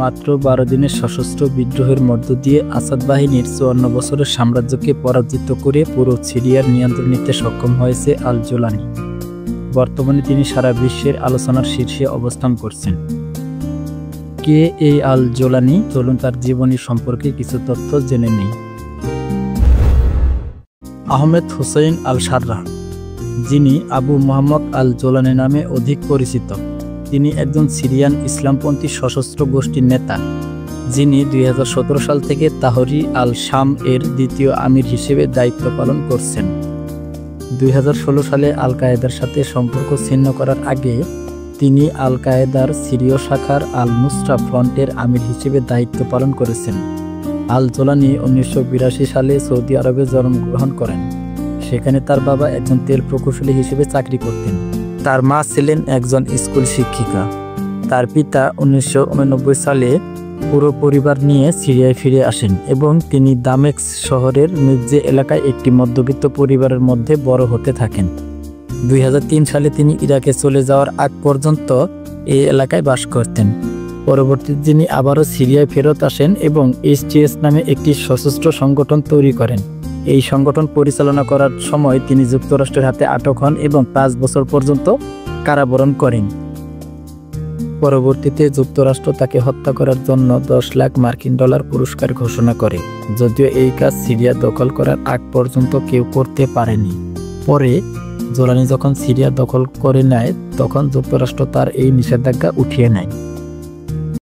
মাত্র 12 দিনের সশস্ত্র বিদ্রোহের মধ্য দিয়ে আসাদ বাহিনীর 54 বছরের সাম্রাজ্যকে পরাজিত করে পুরো সিরিয়ার নিয়ন্ত্রণ নিতে সক্ষম হয়েছে আল জোলানি। বর্তমানে তিনি সারা বিশ্বের আলোচনার শীর্ষে অবস্থান করছেন। কে এই আল জোলানি? চলুন তার জীবনী সম্পর্কে কিছু তথ্য জেনে নেই। আহমেদ হুসাইন আল সাররাহ, যিনি আবু মুহাম্মদ আল জোলানি নামে অধিক পরিচিত, তিনি একজন সিরিয়ান ইসলামপন্থী সশস্ত্র গোষ্ঠীর নেতা, যিনি 2017 সাল থেকে তাহরি আল শাম এর দ্বিতীয় আমির হিসেবে দায়িত্ব পালন করছেন। 2016 সালে আল কায়েদার সাথে সম্পর্ক ছিন্ন করার আগে তিনি আল কায়েদার সিরীয় শাখার আল নুসরা ফ্রন্টের আমির হিসেবে দায়িত্ব পালন করেছেন। আল জোলানি 1982 সালে সৌদি আরবে জন্মগ্রহণ করেন। সেখানে তার বাবা একজন তেল প্রকৌশলী হিসেবে চাকরি করতেন। তার মা ছিলেন একজন স্কুল শিক্ষিকা। তার পিতা 1989 সালে পুরো পরিবার নিয়ে সিরিয়ায় ফিরে আসেন এবং তিনি দামেস্ক শহরের মির্জে এলাকায় একটি মধ্যবিত্ত পরিবারের মধ্যে বড় হতে থাকেন। 2003 সালে তিনি ইরাকে চলে যাওয়ার আগ পর্যন্ত এই এলাকায় বাস করতেন। পরবর্তীতে তিনি আবারও সিরিয়ায় ফেরত আসেন এবং HTS নামে একটি সশস্ত্র সংগঠন তৈরি করেন। এই সংগঠন পরিচালনা করার সময় তিনি যুক্তরাষ্ট্রের হাতে আটক হন এবং 5 বছর পর্যন্ত কারাবরণ করেন। পরবর্তীতে যুক্তরাষ্ট্র তাকে হত্যা করার জন্য $10 লাখ পুরস্কার ঘোষণা করে, যদিও এই কাজ সিরিয়া দখল করার আগ পর্যন্ত কেউ করতে পারেনি। পরে জোলানি যখন সিরিয়া দখল করে নেয় তখন যুক্তরাষ্ট্র তার এই নিষেধাজ্ঞা উঠিয়ে নেয়।